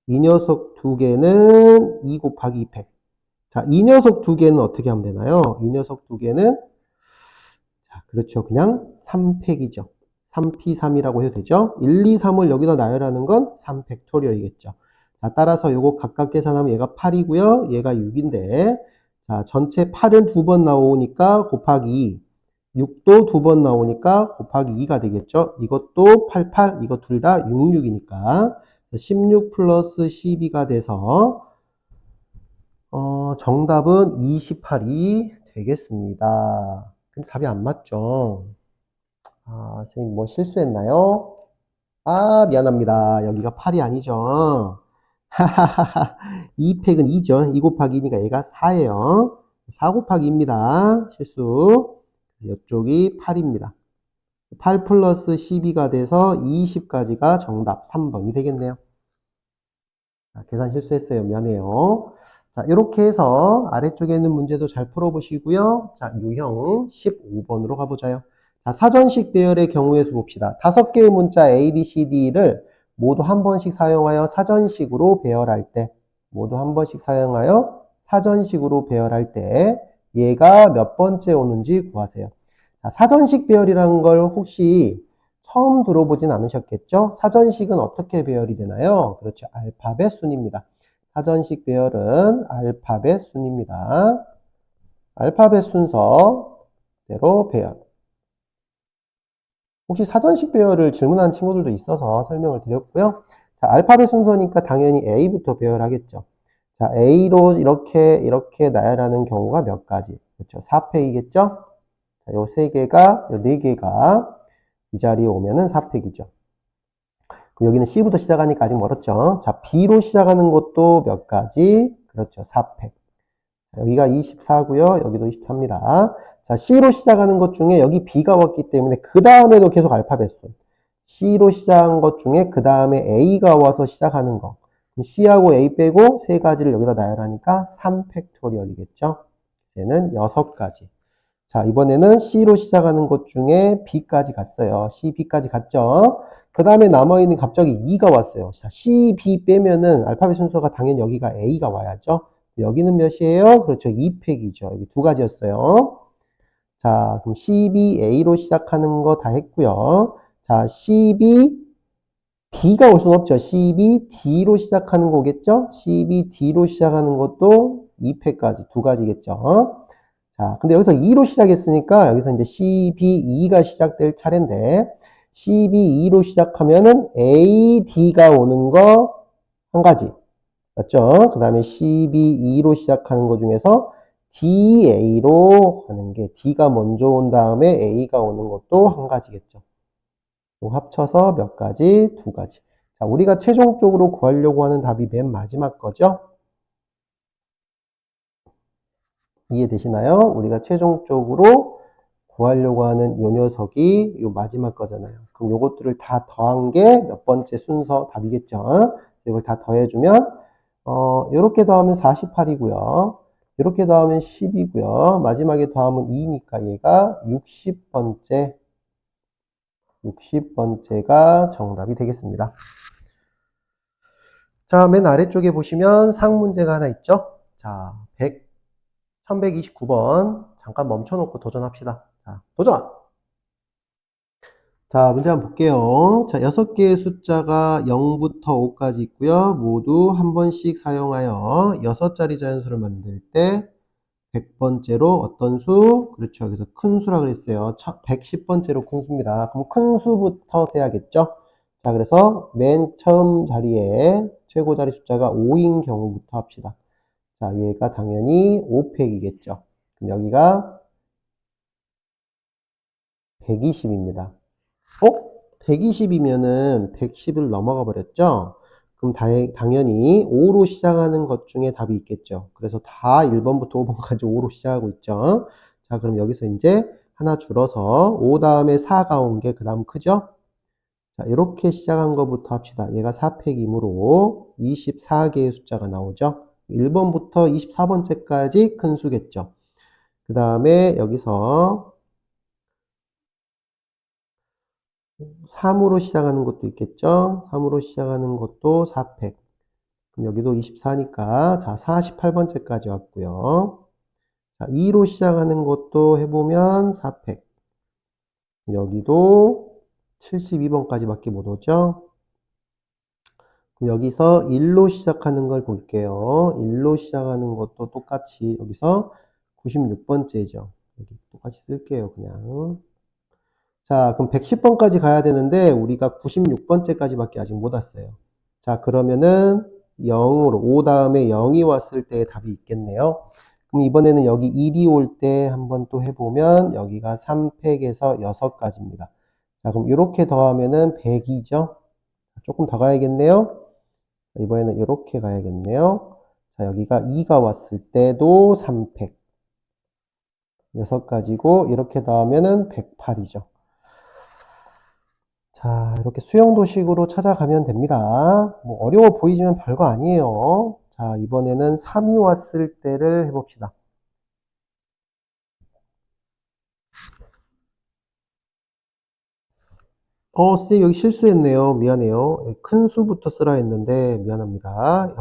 이 녀석 두 개는 2 곱하기 2팩. 자, 이 녀석 두 개는 어떻게 하면 되나요? 이 녀석 두 개는 자, 그렇죠. 그냥 3팩이죠. 3P3이라고 해도 되죠. 1, 2, 3을 여기다 나열하는 건 3팩토리얼이겠죠. 자, 따라서 요거 각각 계산하면 얘가 8이고요. 얘가 6인데 자, 전체 8은 두 번 나오니까 곱하기 2. 6도 두 번 나오니까 곱하기 2가 되겠죠. 이것도 88, 이거 둘 다 66이니까 16 플러스 12가 돼서 정답은 28이 되겠습니다. 근데 답이 안 맞죠. 아, 선생님 뭐 실수했나요? 아, 미안합니다. 여기가 8이 아니죠. 하하하하. 2팩은 2죠. 2 곱하기 2니까 얘가 4예요. 4 곱하기 2입니다. 실수. 이쪽이 8입니다. 8 플러스 12가 돼서 20까지가 정답 3번이 되겠네요. 자, 계산 실수했어요. 미안해요. 자, 이렇게 해서 아래쪽에 있는 문제도 잘 풀어보시고요. 자, 유형 15번으로 가보자요. 자, 사전식 배열의 경우에서 봅시다. 5개의 문자 A, B, C, D를 모두 한 번씩 사용하여 사전식으로 배열할 때, 모두 한 번씩 사용하여 사전식으로 배열할 때 얘가 몇 번째 오는지 구하세요. 자, 사전식 배열이라는 걸 혹시 처음 들어보진 않으셨겠죠? 사전식은 어떻게 배열이 되나요? 그렇죠. 알파벳 순입니다. 사전식 배열은 알파벳 순입니다. 알파벳 순서대로 배열. 혹시 사전식 배열을 질문한 친구들도 있어서 설명을 드렸고요. 자, 알파벳 순서니까 당연히 A부터 배열하겠죠. 자, A로 이렇게 나열하는 경우가 몇 가지? 그렇죠. 4팩이겠죠? 자, 요 세 개가, 요 네 개가 이 자리에 오면은 4팩이죠. 여기는 C부터 시작하니까 아직 멀었죠. 자, B로 시작하는 것도 몇 가지? 그렇죠. 4팩. 여기가 24고요. 여기도 24입니다. 자, C로 시작하는 것 중에 여기 B가 왔기 때문에 그 다음에도 계속 알파벳 순. C로 시작한 것 중에 그 다음에 A가 와서 시작하는 거. C하고 A 빼고 세 가지를 여기다 나열하니까 3팩토리얼이겠죠. 얘는 6가지. 자, 이번에는 C로 시작하는 것 중에 B까지 갔어요. C, B까지 갔죠. 그 다음에 남아있는 갑자기 E가 왔어요. 자, C, B 빼면은 알파벳 순서가 당연히 여기가 A가 와야죠. 여기는 몇이에요? 그렇죠. 2팩이죠. 여기 2가지였어요. 자, 그럼 CBA로 시작하는 거 다 했고요. 자, B가 올 수는 없죠. CBD로 시작하는 거겠죠? CBD로 시작하는 것도 2팩까지, 2가지겠죠. 자, 근데 여기서 2로 시작했으니까 여기서 이제 CBE가 시작될 차례인데 CBE로 시작하면은 AD가 오는 거 한 가지. 맞죠? 그 다음에 CBE로 시작하는 것 중에서 DA로 하는 게 D가 먼저 온 다음에 A가 오는 것도 한 가지겠죠. 합쳐서 몇 가지? 2가지. 자, 우리가 최종적으로 구하려고 하는 답이 맨 마지막 거죠? 이해되시나요? 우리가 최종적으로 구하려고 하는 요 녀석이 요 마지막 거잖아요. 그럼 요것들을 다 더한 게 몇 번째 순서 답이겠죠? 이걸 다 더해주면 요렇게 더하면 48이고요. 이렇게 더하면 10이고요. 마지막에 더하면 2니까 얘가 60번째가 정답이 되겠습니다. 자, 맨 아래쪽에 보시면 상 문제가 하나 있죠? 자, 1129번. 잠깐 멈춰놓고 도전합시다. 자, 도전! 자, 문제 한번 볼게요. 자, 6개의 숫자가 0부터 5까지 있고요. 모두 한 번씩 사용하여 6자리 자연수를 만들 때 100번째로 어떤 수? 그렇죠. 여기서 큰 수라 그랬어요. 110번째로 큰 수입니다. 그럼 큰 수부터 세야겠죠? 자, 그래서 맨 처음 자리에 최고 자리 숫자가 5인 경우부터 합시다. 자, 얘가 당연히 5팩이겠죠. 그럼 여기가 120입니다. 120이면은 110을 넘어가 버렸죠? 그럼 당연히 5로 시작하는 것 중에 답이 있겠죠. 그래서 다 1번부터 5번까지 5로 시작하고 있죠. 자, 그럼 여기서 이제 하나 줄어서 5 다음에 4가 온 게 그 다음 크죠? 자, 이렇게 시작한 것부터 합시다. 얘가 4팩이므로 24개의 숫자가 나오죠. 1번부터 24번째까지 큰 수겠죠. 그 다음에 여기서 3으로 시작하는 것도 있겠죠. 3으로 시작하는 것도 4팩. 그럼 여기도 24니까 자 48번째까지 왔고요. 자 2로 시작하는 것도 해보면 4팩. 여기도 72번까지밖에 못 오죠. 그럼 여기서 1로 시작하는 걸 볼게요. 1로 시작하는 것도 똑같이 여기서 96번째죠. 여기 똑같이 쓸게요. 그냥. 자, 그럼 110번까지 가야 되는데 우리가 96번째까지밖에 아직 못 왔어요. 자, 그러면은 0으로 5 다음에 0이 왔을 때 답이 있겠네요. 그럼 이번에는 여기 1이 올 때 한번 또 해보면 여기가 3팩에서 6가지입니다. 자, 그럼 이렇게 더하면은 100이죠. 조금 더 가야겠네요. 이번에는 이렇게 가야겠네요. 자, 여기가 2가 왔을 때도 3팩. 6가지고 이렇게 더하면은 108이죠. 자, 이렇게 수영도식으로 찾아가면 됩니다. 뭐 어려워 보이지만 별거 아니에요. 자, 이번에는 3이 왔을 때를 해봅시다. 쌤, 여기 실수했네요. 미안해요. 큰 수부터 쓰라 했는데, 미안합니다.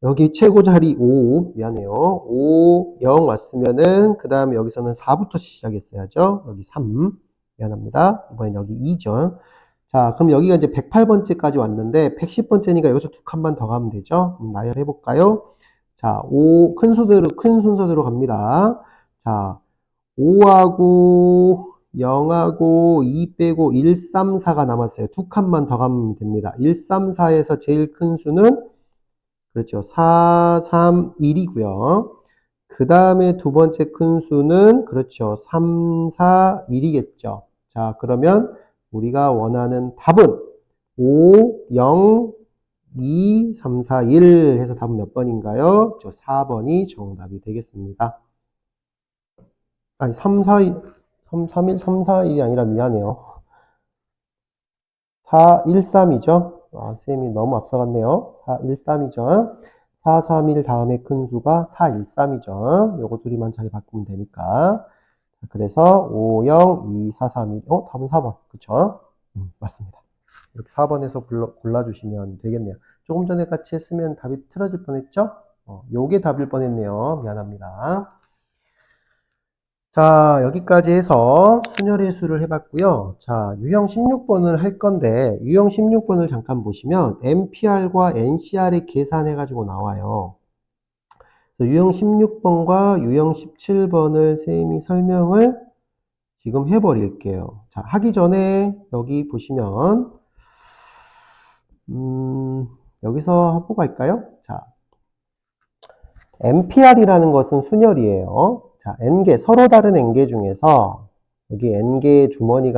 여기 최고 자리 5, 미안해요. 5, 0 왔으면은, 그 다음에 여기서는 4부터 시작했어야죠. 여기 3, 미안합니다. 이번엔 여기 2죠. 자, 그럼 여기가 이제 108번째까지 왔는데, 110번째니까 여기서 두 칸만 더 가면 되죠. 나열해볼까요? 자, 큰 순서대로 갑니다. 자, 5하고 0하고 2 빼고 1, 3, 4가 남았어요. 두 칸만 더 가면 됩니다. 1, 3, 4에서 제일 큰 수는 그렇죠. 4, 3, 1이고요. 그 다음에 두 번째 큰 수는 그렇죠. 3, 4, 1이겠죠. 자, 그러면 우리가 원하는 답은 5, 0, 2, 3, 4, 1 해서 답은 몇 번인가요? 저 4번이 정답이 되겠습니다. 아니, 3, 4, 1, 3, 3, 1, 3, 4, 1이 아니라 미안해요. 4, 1, 3이죠? 쌤이 너무 앞서갔네요. 413이죠. 431 다음에 큰 수가 413이죠. 요거 둘이만 잘 바꾸면 되니까. 그래서 50243이 답은 4번. 그쵸? 맞습니다. 이렇게 4번에서 골라주시면 되겠네요. 조금 전에 같이 했으면 답이 틀어질 뻔했죠? 요게 답일 뻔했네요. 미안합니다. 자, 여기까지 해서 순열의 수를 해봤고요. 자, 유형 16번을 할 건데, 유형 16번을 잠깐 보시면 MPR과 NCR을 계산해가지고 나와요. 유형 16번과 유형 17번을 쌤이 설명을 지금 해버릴게요. 자, 하기 전에 여기 보시면, 여기서 하고 갈까요? 자, MPR이라는 것은 순열이에요. 자, N개, 서로 다른 N개 중에서 여기 N개의 주머니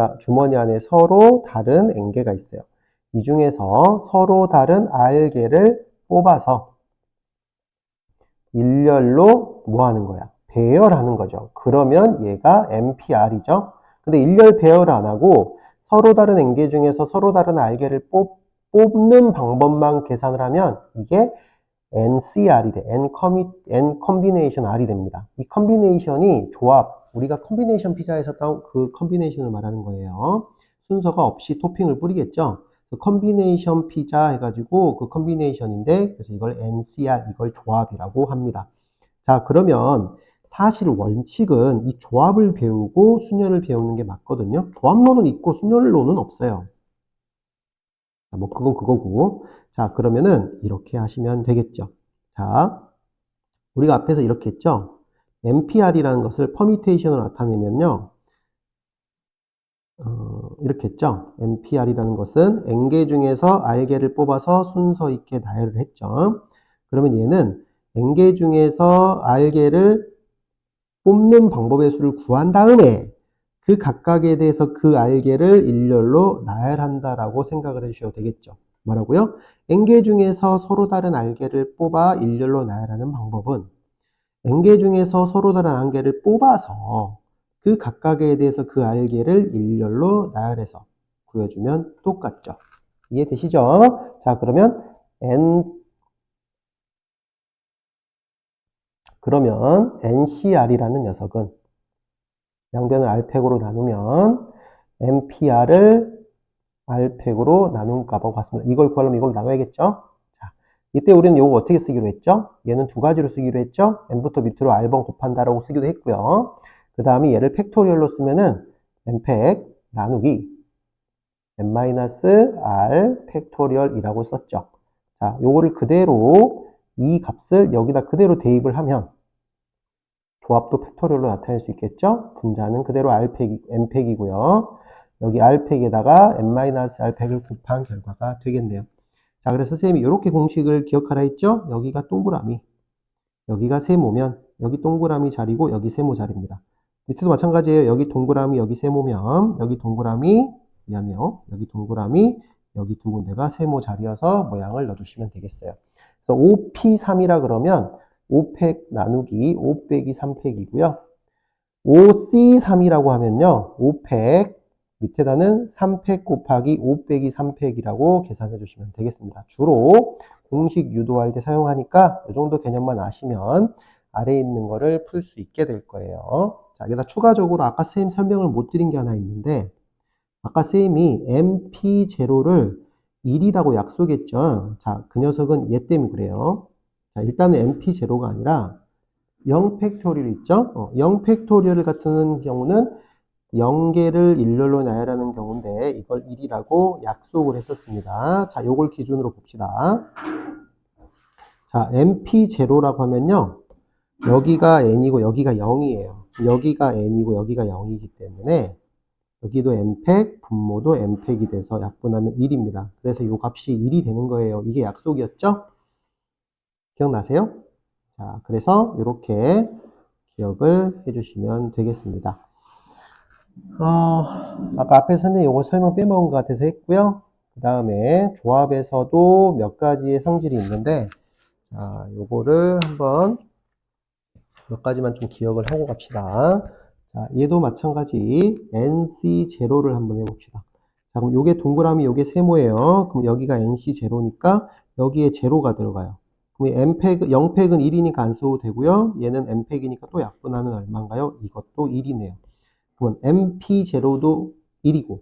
안에 서로 다른 N개가 있어요. 이 중에서 서로 다른 R개를 뽑아서 일렬로 뭐 하는 거야? 배열하는 거죠. 그러면 얘가 MPR이죠. 근데 일렬 배열 안 하고 서로 다른 N개 중에서 서로 다른 R개를 뽑는 방법만 계산을 하면 이게 NCR이 돼. N 컨비네이션 R이 됩니다. 이 컨비네이션이 조합, 우리가 컨비네이션 피자에서 따온 그 컨비네이션을 말하는 거예요. 순서가 없이 토핑을 뿌리겠죠. 컨비네이션 피자 해가지고 그 컨비네이션인데, 그래서 이걸 NCR, 이걸 조합이라고 합니다. 자, 그러면 사실 원칙은 이 조합을 배우고 순열을 배우는 게 맞거든요. 조합론은 있고 순열론은 없어요. 자, 뭐 그건 그거고. 자, 그러면은 이렇게 하시면 되겠죠. 자, 우리가 앞에서 이렇게 했죠. MPR이라는 것을 퍼뮤테이션으로 나타내면요. 이렇게 했죠. MPR이라는 것은 N개 중에서 R개를 뽑아서 순서 있게 나열을 했죠. 그러면 얘는 N개 중에서 R개를 뽑는 방법의 수를 구한 다음에 그 각각에 대해서 그 R개를 일렬로 나열한다라고 생각을 해주셔도 되겠죠. 뭐라고요? N개 중에서 서로 다른 R개를 뽑아 일렬로 나열하는 방법은 N개 중에서 서로 다른 R개를 뽑아서 그 각각에 대해서 그 R개를 일렬로 나열해서 구해주면 똑같죠. 이해되시죠? 자, 그러면 NCR이라는 녀석은 양변을 R팩으로 나누면 MPR을 R팩으로 나눈 값하고 같습니다. 이걸 구하려면 이걸 나눠야겠죠? 자, 이때 우리는 이거 어떻게 쓰기로 했죠? 얘는 두 가지로 쓰기로 했죠? N부터 밑으로 R번 곱한다라고 쓰기도 했고요. 그 다음에 얘를 팩토리얼로 쓰면은 N팩 나누기 N-R 팩토리얼이라고 썼죠. 자, 요거를 그대로 이 값을 여기다 그대로 대입을 하면 조합도 팩토리얼로 나타낼 수 있겠죠? 분자는 그대로 N팩이고요. 여기 R팩에다가 N-R팩을 곱한 결과가 되겠네요. 자, 그래서 선생님이 이렇게 공식을 기억하라 했죠? 여기가 동그라미, 여기가 세모면 여기 동그라미 자리고 여기 세모 자리입니다. 밑에도 마찬가지예요. 여기 동그라미, 여기 세모면 여기 동그라미, 미안해요. 여기 동그라미, 여기 두 군데가 세모 자리여서 모양을 넣어주시면 되겠어요. 그래서 5P3이라 그러면 5팩 나누기 5 빼기 3팩이고요. 5C3이라고 하면요. 5팩 밑에다는 3팩 곱하기 5 빼기 3팩이라고 계산해 주시면 되겠습니다. 주로 공식 유도할 때 사용하니까 이 정도 개념만 아시면 아래에 있는 거를 풀 수 있게 될 거예요. 자, 여기다 추가적으로 아까 쌤 설명을 못 드린 게 하나 있는데, 아까 쌤이 MP0를 1이라고 약속했죠. 자, 그 녀석은 얘 때문에 그래요. 자, 일단은 MP0가 아니라 0팩토리얼 있죠? 0팩토리얼 같은 경우는 0개를 일렬로 나열하는 경우인데 이걸 1이라고 약속을 했었습니다. 자, 요걸 기준으로 봅시다. 자, MP0라고 하면요. 여기가 N이고 여기가 0이에요. 여기가 N이고 여기가 0이기 때문에 여기도 N팩, 분모도 N팩이 돼서 약분하면 1입니다. 그래서 요 값이 1이 되는 거예요. 이게 약속이었죠? 기억나세요? 자, 그래서 이렇게 기억을 해주시면 되겠습니다. 아까 앞에 선생님 이거 설명 빼먹은 것 같아서 했고요. 그 다음에 조합에서도 몇 가지의 성질이 있는데, 자, 요거를 한번 몇 가지만 좀 기억을 하고 갑시다. 자, 얘도 마찬가지 NC0를 한번 해봅시다. 자, 그럼 요게 동그라미 요게 세모예요. 그럼 여기가 NC 제로니까 여기에 제로가 들어가요. 그럼 M팩, 0팩은 1이니까 안 써도 되고요. 얘는 M팩이니까 또 약분하면 얼마인가요? 이것도 1이네요. 그러면 MP 제로도 1이고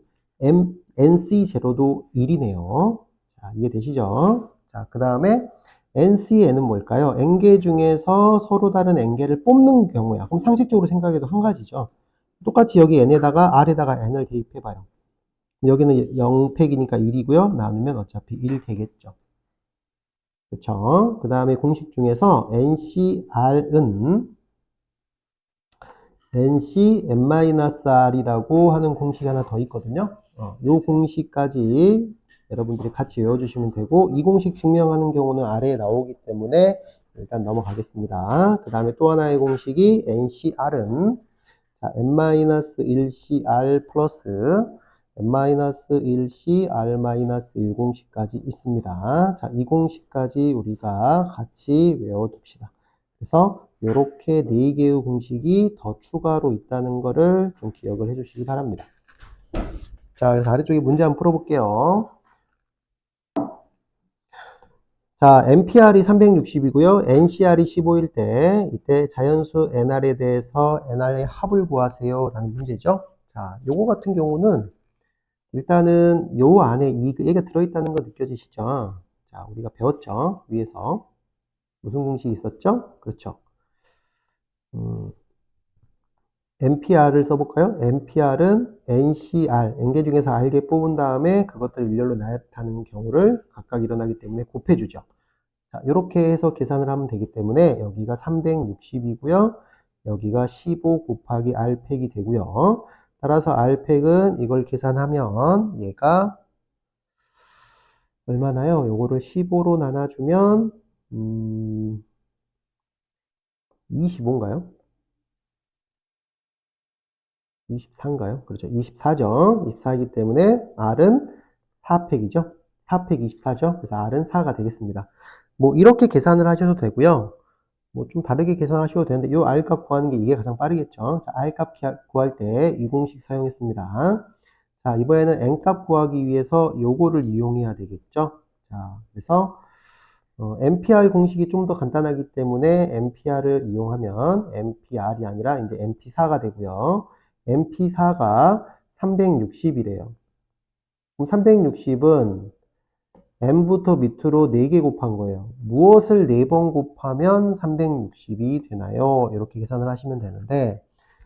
NC 제로도 1이네요. 자, 이해되시죠? 자, 그 다음에 NCN은 뭘까요? N개 중에서 서로 다른 N개를 뽑는 경우야. 그럼 상식적으로 생각해도 한 가지죠. 똑같이 여기 N에다가 R에다가 N을 대입해봐요. 여기는 0팩이니까 1이고요. 나누면 어차피 1 되겠죠. 그렇죠? 그 다음에 공식 중에서 NCR은 NC-N-R이라고 하는 공식이 하나 더 있거든요. 이 공식까지 여러분들이 같이 외워주시면 되고, 이 공식 증명하는 경우는 아래에 나오기 때문에 일단 넘어가겠습니다. 그 다음에 또 하나의 공식이 NCR은 N-1CR 플러스 N-1CR-1 공식까지 있습니다. 자, 이 공식까지 우리가 같이 외워둡시다. 그래서 이렇게 4개의 공식이 더 추가로 있다는 거를 좀 기억을 해주시기 바랍니다. 자, 그래서 아래쪽에 문제 한번 풀어볼게요. 자, NPR이 360이고요. NCR이 15일 때, 이때 자연수 NR에 대해서 NR의 합을 구하세요. 라는 문제죠. 자, 요거 같은 경우는 일단은 요 안에 얘가 들어있다는 거 느껴지시죠? 자, 우리가 배웠죠? 위에서. 무슨 공식이 있었죠? 그렇죠. NPR을 써볼까요? NPR은 NCR, N개 중에서 R개 뽑은 다음에 그것들을 일렬로 나타내는 경우를 각각 일어나기 때문에 곱해주죠. 자, 이렇게 해서 계산을 하면 되기 때문에 여기가 360이고요. 여기가 15 곱하기 R팩이 되고요. 따라서 R팩은 이걸 계산하면 얘가 얼마나요? 요거를 15로 나눠주면 25인가요? 24인가요? 그렇죠. 24죠. 24이기 때문에 R은 4팩이죠. 4팩 24죠. 그래서 R은 4가 되겠습니다. 뭐 이렇게 계산을 하셔도 되고요. 뭐 좀 다르게 계산하셔도 되는데 이 R값 구하는 게 이게 가장 빠르겠죠. 자, R값 구할 때 이 공식 사용했습니다. 자, 이번에는 N값 구하기 위해서 요거를 이용해야 되겠죠. 자, 그래서 NPR 공식이 좀 더 간단하기 때문에 NPR을 이용하면 NPR이 아니라 이제 NP4가 되고요. NP4가 360이래요. 그럼 360은 N부터 밑으로 4개 곱한 거예요. 무엇을 4번 곱하면 360이 되나요? 이렇게 계산을 하시면 되는데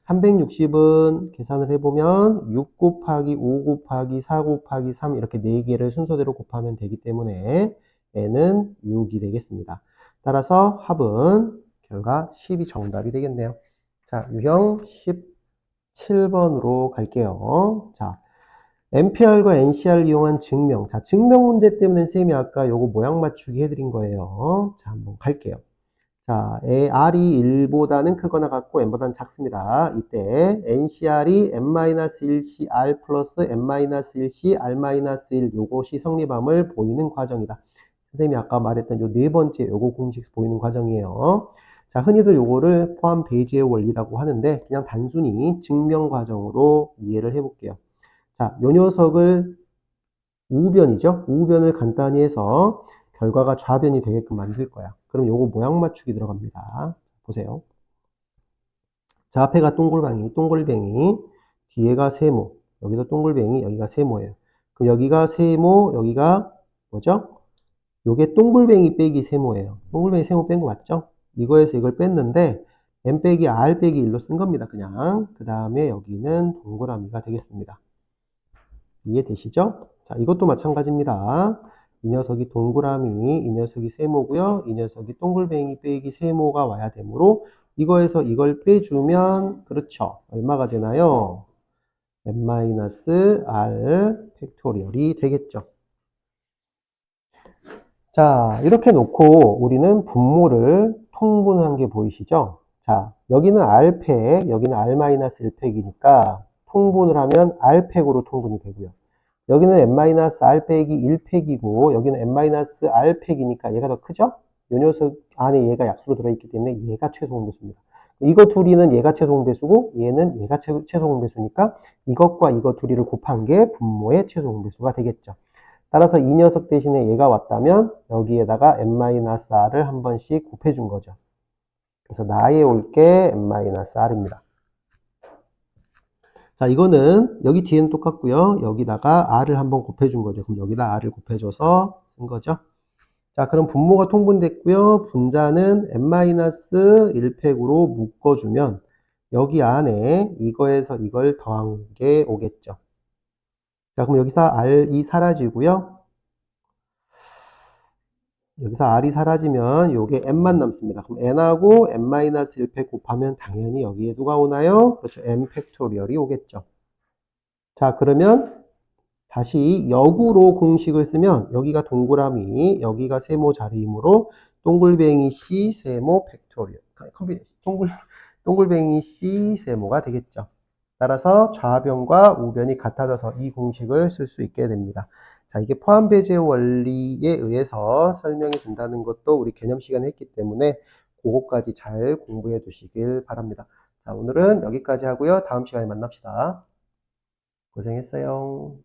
360은 계산을 해보면 6 곱하기 5 곱하기 4 곱하기 3 이렇게 4개를 순서대로 곱하면 되기 때문에 n은 6이 되겠습니다. 따라서 합은 결과 10이 정답이 되겠네요. 자, 유형 17번으로 갈게요. 자, NPR과 NCR을 이용한 증명. 자, 증명 문제 때문에 쌤이 아까 요거 모양 맞추기 해드린 거예요. 자, 한번 갈게요. 자, R이 1보다는 크거나 같고 N보다는 작습니다. 이때 NCR이 N-1CR 플러스 N-1C R-1 요것이 성립함을 보이는 과정이다. 선생님이 아까 말했던 요 네 번째 요거 공식 보이는 과정이에요. 자, 흔히들 요거를 포함 배제의 원리라고 하는데 그냥 단순히 증명 과정으로 이해를 해볼게요. 자, 요 녀석을 우변이죠. 우변을 간단히 해서 결과가 좌변이 되게끔 만들 거야. 그럼 요거 모양 맞추기 들어갑니다. 보세요. 자, 앞에가 동글뱅이, 뒤에가 세모, 여기도 동글뱅이, 여기가 세모예요. 그럼 여기가 세모, 여기가 뭐죠? 요게 동글뱅이 빼기 세모예요. 동글뱅이 세모 뺀 거 맞죠? 이거에서 이걸 뺐는데 n 빼기 r 빼기 1로 쓴 겁니다. 그냥. 그 다음에 여기는 동그라미가 되겠습니다. 이해되시죠? 자, 이것도 마찬가지입니다. 이 녀석이 동그라미, 이 녀석이 세모고요. 이 녀석이 동글뱅이 빼기 세모가 와야 되므로 이거에서 이걸 빼주면 그렇죠. 얼마가 되나요? n-r 팩토리얼이 되겠죠. 자, 이렇게 놓고 우리는 분모를 통분한 게 보이시죠? 자, 여기는 R팩, 여기는 R-1팩이니까 통분을 하면 R팩으로 통분이 되고요. 여기는 n-r 빼기 1팩이고 여기는 n-r 팩이니까 얘가 더 크죠? 이 녀석 안에 얘가 약수로 들어있기 때문에 얘가 최소 공배수입니다. 이거 둘이는 얘가 최소 공배수고 얘는 얘가 최소 공배수니까 이것과 이거 둘이를 곱한 게 분모의 최소 공배수가 되겠죠. 따라서 이 녀석 대신에 얘가 왔다면 여기에다가 n-r을 한 번씩 곱해준 거죠. 그래서 나에 올 게 n-r입니다. 자, 이거는 여기 뒤에는 똑같고요. 여기다가 r을 한번 곱해준 거죠. 그럼 여기다 r을 곱해줘서 쓴 거죠. 자, 그럼 분모가 통분됐고요. 분자는 n-1팩으로 묶어주면 여기 안에 이거에서 이걸 더한 게 오겠죠. 자, 그럼 여기서 r이 사라지고요. 여기서 r이 사라지면 요게 n만 남습니다. 그럼 n하고 n-1팩 곱하면 당연히 여기에 누가 오나요? 그렇죠. n 팩토리얼이 오겠죠. 자, 그러면 다시 역으로 공식을 쓰면 여기가 동그라미, 여기가 세모 자리이므로 동글뱅이 C 세모 팩토리얼, 동글뱅이 C 세모가 되겠죠. 따라서 좌변과 우변이 같아져서 이 공식을 쓸 수 있게 됩니다. 자, 이게 포함 배제 원리에 의해서 설명이 된다는 것도 우리 개념 시간에 했기 때문에 그거까지 잘 공부해 두시길 바랍니다. 자, 오늘은 여기까지 하고요. 다음 시간에 만납시다. 고생했어요.